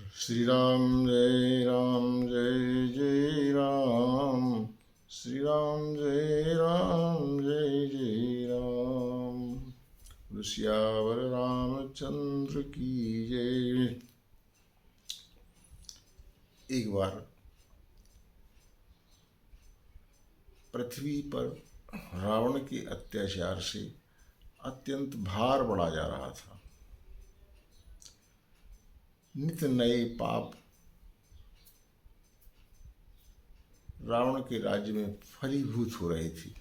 श्री राम जय राम जय जय राम। श्री राम जय राम जय जय राम। सियावर रामचंद्र की जय। एक बार पृथ्वी पर रावण के अत्याचार से अत्यंत भार बढ़ा जा रहा था। नित नए पाप रावण के राज्य में फलीभूत हो रही थी।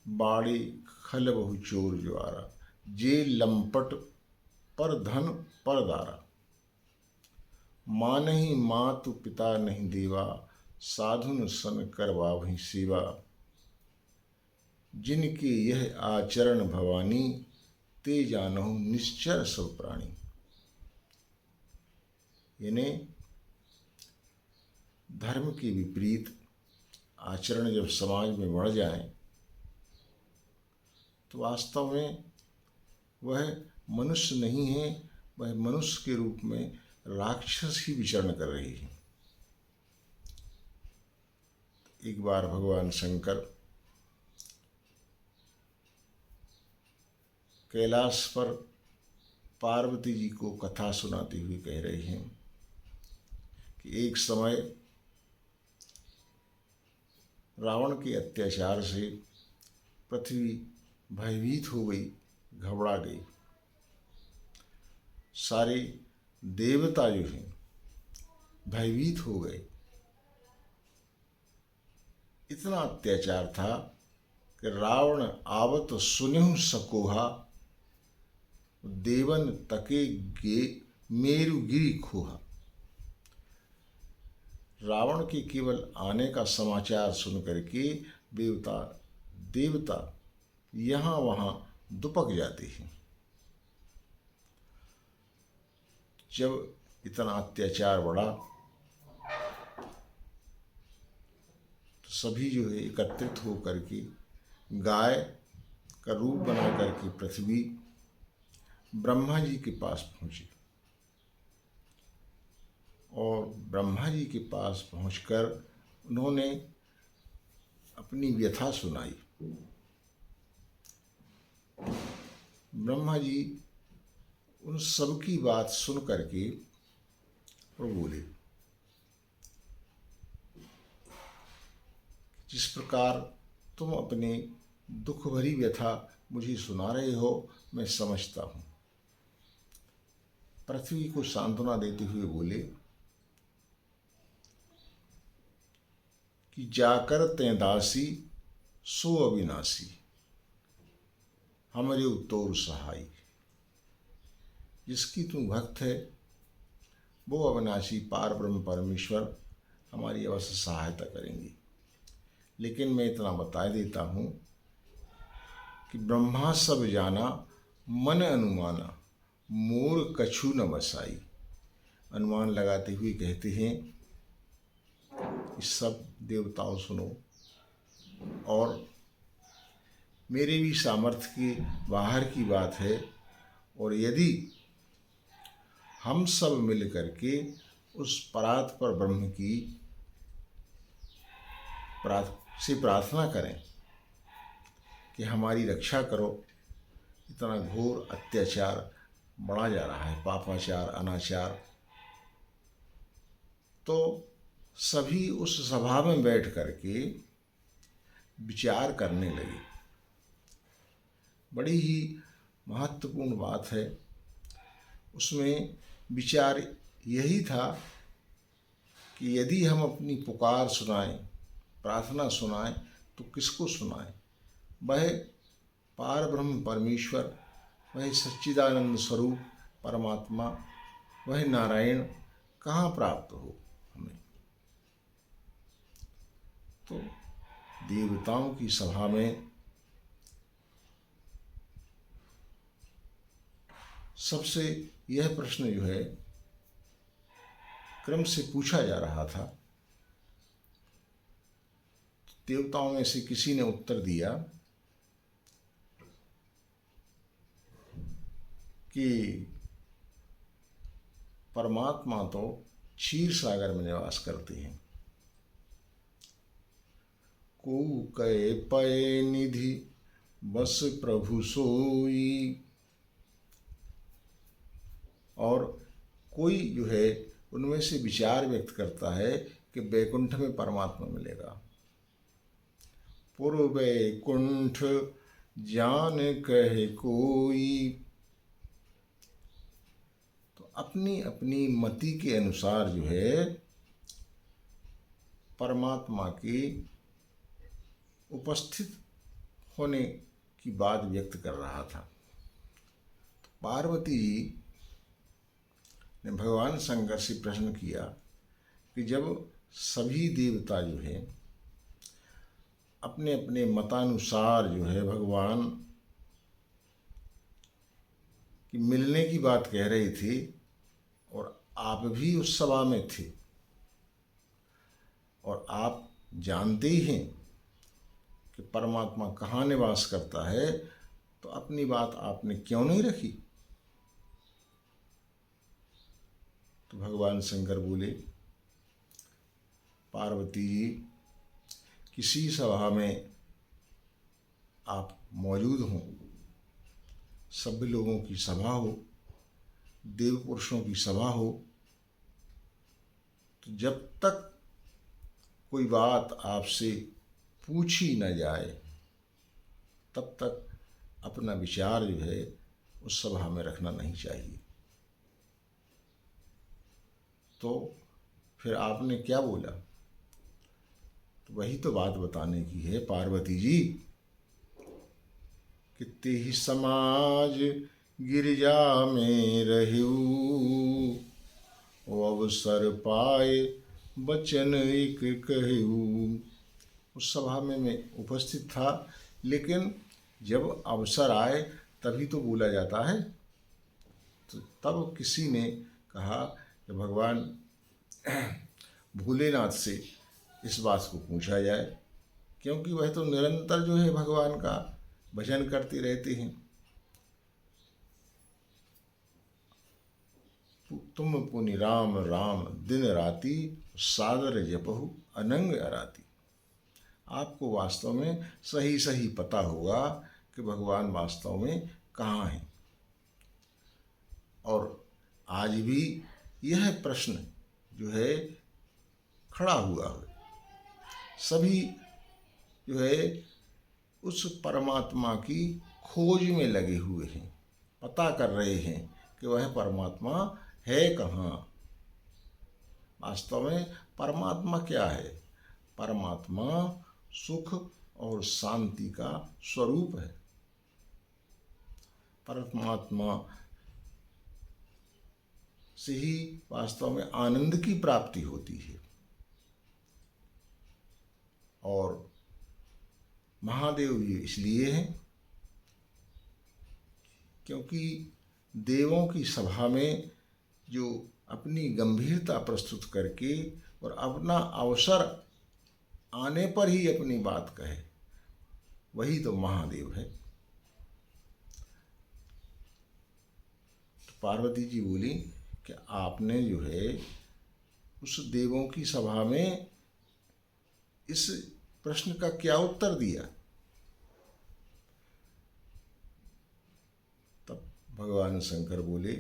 बाड़ी खल बहु चोर ज्वारा, जे लंपट पर धन पर दारा। माँ नहीं मातु पिता नहीं देवा, साधुन सन करवावहि सेवा। जिनके यह आचरण भवानी, ते जानहु निश्चर सब प्राणी। यानी धर्म के विपरीत आचरण जब समाज में बढ़ जाए तो वास्तव में वह मनुष्य नहीं है, वह मनुष्य के रूप में राक्षस ही विचरण कर रही है। एक बार भगवान शंकर कैलाश पर पार्वती जी को कथा सुनाते हुए कह रहे हैं कि एक समय रावण के अत्याचार से पृथ्वी भयभीत हो गई, घबरा गई। सारे देवता जो हैं भयभीत हो गए। इतना अत्याचार था कि रावण आवत सुनहु सकोहा, देवन तके गे मेरु गिरी खोहा। रावण के केवल आने का समाचार सुन करके देवता यहाँ वहाँ दुपक जाते हैं। जब इतना अत्याचार बढ़ा तो सभी जो है एकत्रित हो करके गाय का रूप बना करके पृथ्वी ब्रह्मा जी के पास पहुँची और ब्रह्मा जी के पास पहुंचकर उन्होंने अपनी व्यथा सुनाई। ब्रह्मा जी उन सब की बात सुन करके और बोले, जिस प्रकार तुम अपने दुख भरी व्यथा मुझे सुना रहे हो, मैं समझता हूँ। पृथ्वी को सांत्वना देते हुए बोले कि जाकर तें दासी सो अविनाशी, हमरे तोर सहाय। जिसकी तू भक्त है वो अविनाशी पार ब्रह्म परमेश्वर हमारी अवश्य सहायता करेंगे। लेकिन मैं इतना बता देता हूँ कि ब्रह्मा सब जाना मन अनुमाना, मोर कछु न बसाई। अनुमान लगाते हुए कहते हैं कि सब देवताओं सुनो, और मेरे भी सामर्थ्य के बाहर की बात है। और यदि हम सब मिल करके उस परात्पर ब्रह्म की प्रार्थना करें कि हमारी रक्षा करो, इतना घोर अत्याचार बढ़ा जा रहा है, पापाचार अनाचार, तो सभी उस सभा में बैठ करके विचार करने लगे। बड़ी ही महत्वपूर्ण बात है। उसमें विचार यही था कि यदि हम अपनी पुकार सुनाएं, प्रार्थना सुनाएं, तो किसको सुनाएं? वह पार ब्रह्म परमेश्वर, वह सच्चिदानंद स्वरूप परमात्मा, वह नारायण कहाँ प्राप्त हो हमें? तो देवताओं की सभा में सबसे यह प्रश्न जो है क्रम से पूछा जा रहा था। देवताओं में से किसी ने उत्तर दिया कि परमात्मा तो क्षीर सागर में निवास करते हैं। को कहे पय निधि बस प्रभु सोई, और कोई जो है उनमें से विचार व्यक्त करता है कि वैकुंठ में परमात्मा मिलेगा। पूर्व वैकुंठ जान कहे कोई, तो अपनी अपनी मति के अनुसार जो है परमात्मा की उपस्थित होने की बात व्यक्त कर रहा था। तो पार्वती जी ने भगवान शंकर से प्रश्न किया कि जब सभी देवता जो है अपने अपने मतानुसार जो है भगवान की मिलने की बात कह रही थी, और आप भी उस सभा में थे, और आप जानते ही हैं कि परमात्मा कहाँ निवास करता है, तो अपनी बात आपने क्यों नहीं रखी? तो भगवान शंकर बोले, पार्वती जी, किसी सभा में आप मौजूद हों, सभी लोगों की सभा हो, देव पुरुषों की सभा हो, तो जब तक कोई बात आपसे पूछी न जाए तब तक अपना विचार जो है उस सभा में रखना नहीं चाहिए। तो फिर आपने क्या बोला? तो वही तो बात बताने की है पार्वती जी। कितने ही समाज गिरिजा में रहू, वो अवसर पाए बचन एक कहू। उस सभा में मैं उपस्थित था, लेकिन जब अवसर आए तभी तो बोला जाता है। तो तब किसी ने कहा कि भगवान भोलेनाथ से इस बात को पूछा जाए, क्योंकि वह तो निरंतर जो है भगवान का भजन करते रहते हैं। तुम पुनि राम राम दिन राति, सादर जपहु अनंग अराती। आपको वास्तव में सही सही पता होगा कि भगवान वास्तव में कहाँ हैं। और आज भी यह प्रश्न जो है खड़ा हुआ है। सभी जो है उस परमात्मा की खोज में लगे हुए हैं, पता कर रहे हैं कि वह परमात्मा है कहाँ। वास्तव में परमात्मा क्या है? परमात्मा सुख और शांति का स्वरूप है। परमात्मा से ही वास्तव में आनंद की प्राप्ति होती है। और महादेव भी इसलिए हैं क्योंकि देवों की सभा में जो अपनी गंभीरता प्रस्तुत करके और अपना अवसर आने पर ही अपनी बात कहे, वही तो महादेव है। तो पार्वती जी बोली कि आपने जो है उस देवों की सभा में इस प्रश्न का क्या उत्तर दिया? तब भगवान शंकर बोले,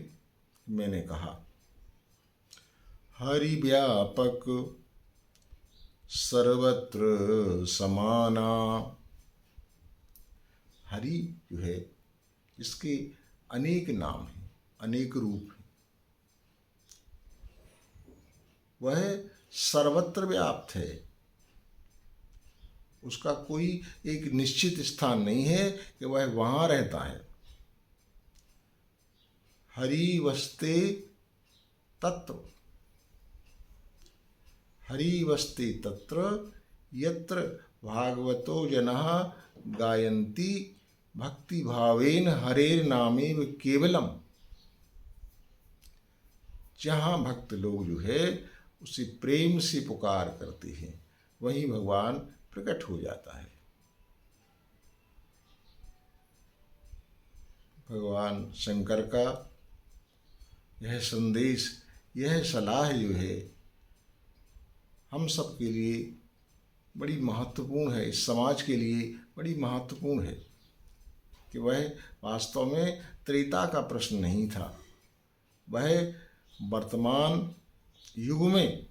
मैंने कहा, हरि व्यापक सर्वत्र समाना। हरि जो है इसके अनेक नाम हैं, अनेक रूप हैं। वह सर्वत्र व्याप्त है। उसका कोई एक निश्चित स्थान नहीं है कि वह वहाँ रहता है। हरि वस्ते तत्र, हरि वस्ते तत्र यत्र भागवतो जनः गायन्ति भक्ति भावेन हरेर नामेव केवलम। जहाँ भक्त लोग जो है उसे प्रेम से पुकार करते हैं, वहीं भगवान प्रकट हो जाता है। भगवान शंकर का यह संदेश यह सलाह जो है हम सब के लिए बड़ी महत्वपूर्ण है, इस समाज के लिए बड़ी महत्वपूर्ण है कि वह वास्तव में त्रेता का प्रश्न नहीं था, वह वर्तमान युग में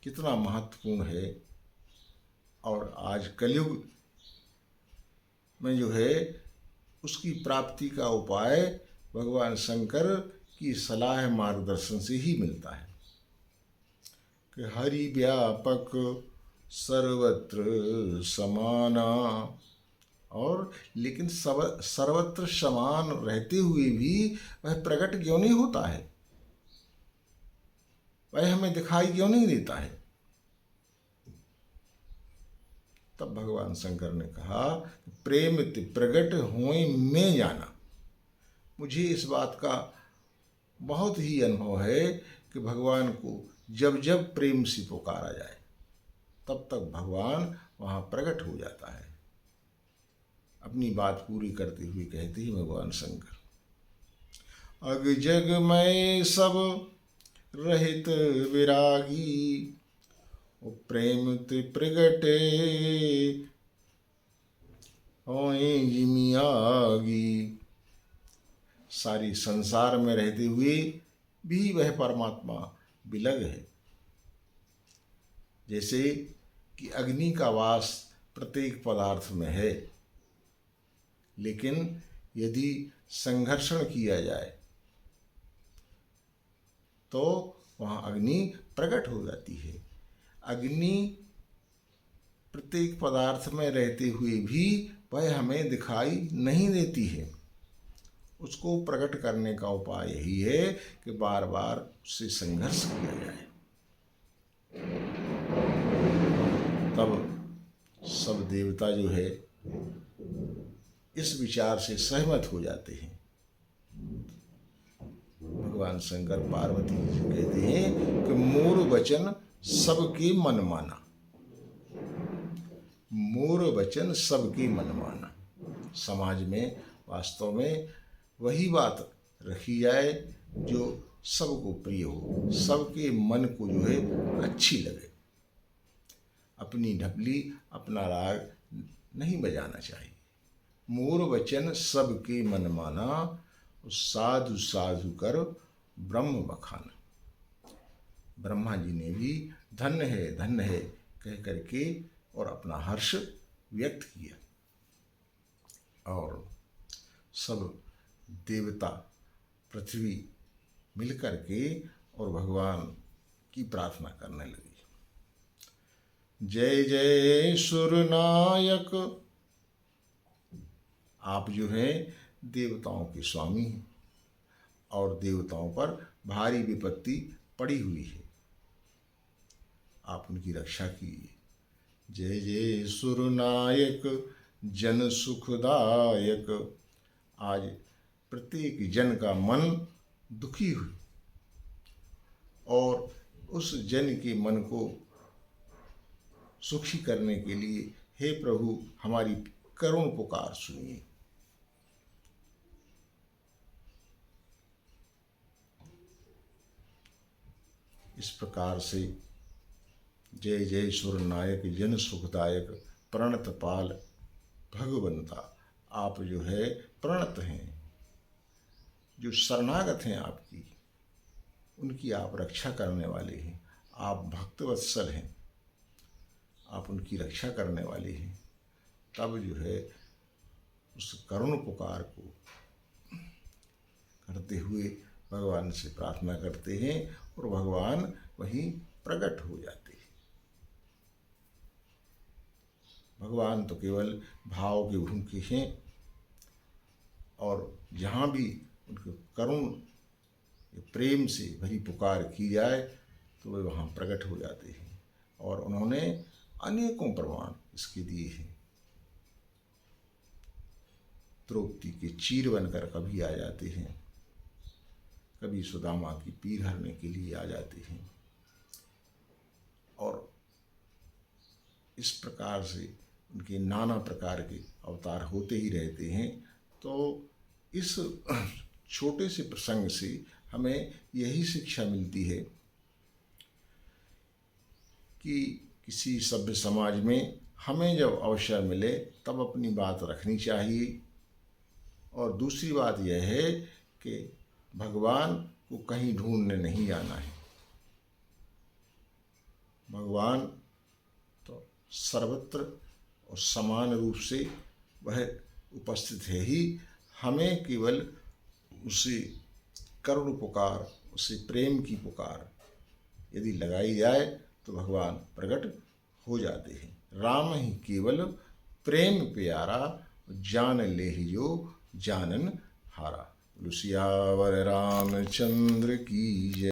कितना महत्वपूर्ण है। और आज कलयुग में जो है उसकी प्राप्ति का उपाय भगवान शंकर की सलाह मार्गदर्शन से ही मिलता है कि हरि व्यापक सर्वत्र समाना। और लेकिन सर्वत्र समान रहते हुए भी वह प्रकट क्यों नहीं होता है, वह हमें दिखाई क्यों नहीं देता है? तब भगवान शंकर ने कहा प्रेम प्रकट होए में जाना। मुझे इस बात का बहुत ही अनुभव है कि भगवान को जब जब प्रेम से पुकारा जाए तब तक भगवान वहाँ प्रकट हो जाता है। अपनी बात पूरी करते हुए कहते हैं भगवान शंकर, अग जग में सब रहित विरागी, प्रेम ते प्रगटे होए जिमियागी। सारी संसार में रहते हुए भी वह परमात्मा विलग है। जैसे कि अग्नि का वास प्रत्येक पदार्थ में है, लेकिन यदि संघर्षण किया जाए तो वहाँ अग्नि प्रकट हो जाती है। अग्नि प्रत्येक पदार्थ में रहते हुए भी वह हमें दिखाई नहीं देती है। उसको प्रकट करने का उपाय यही है कि बार बार उससे संघर्ष किया जाए, तब सब देवता जो है इस विचार से सहमत हो जाते हैं। भगवान शंकर पार्वती जी कहते हैं कि मोर वचन सबके मन माना, मोर वचन सबके मन माना। समाज में वास्तव में वही बात रखी जाए जो सबको प्रिय हो, सबके मन को जो है अच्छी लगे। अपनी ढपली अपना राग नहीं बजाना चाहिए। मोर वचन सबके मन माना, साधु साधु कर ब्रह्म बखाना। ब्रह्मा जी ने भी धन्य है कह करके और अपना हर्ष व्यक्त किया, और सब देवता पृथ्वी मिलकर के और भगवान की प्रार्थना करने लगी। जय जय सुरनायक, आप जो हैं देवताओं के स्वामी हैं और देवताओं पर भारी विपत्ति पड़ी हुई है, आप उनकी रक्षा कीजिए। जय जय सुरनायक जन सुखदायक। आज प्रत्येक जन का मन दुखी हुई और उस जन के मन को सुखी करने के लिए हे प्रभु हमारी करुण पुकार सुनिए। इस प्रकार से जय जय सुरनायक जन सुखदायक प्रणत पाल भगवंता, आप जो है प्रणत हैं, जो शरणागत हैं आपकी, उनकी आप रक्षा करने वाले हैं। आप भक्तवत्सल हैं, आप उनकी रक्षा करने वाले हैं। तब जो है उस करुण पुकार को करते हुए भगवान से प्रार्थना करते हैं और भगवान वहीं प्रकट हो जाते हैं। भगवान तो केवल भाव के भूखे हैं और जहाँ भी उनके करुण प्रेम से भरी पुकार की जाए तो वे वहाँ प्रकट हो जाते हैं। और उन्होंने अनेकों प्रमाण इसके दिए हैं। द्रौपदी के चीर बनकर कभी आ जाते हैं, कभी सुदामा की पीर हरने के लिए आ जाते हैं, और इस प्रकार से उनके नाना प्रकार के अवतार होते ही रहते हैं। तो इस छोटे से प्रसंग से हमें यही शिक्षा मिलती है कि किसी सभ्य समाज में हमें जब अवसर मिले तब अपनी बात रखनी चाहिए। और दूसरी बात यह है कि भगवान को कहीं ढूंढने नहीं जाना है। भगवान तो सर्वत्र और समान रूप से वह उपस्थित है ही। हमें केवल उसे करुण पुकार, उसे प्रेम की पुकार यदि लगाई जाए तो भगवान प्रकट हो जाते हैं। राम ही केवल प्रेम प्यारा, जान ले जो जानन हारा। सियावर रामचंद्र की जय।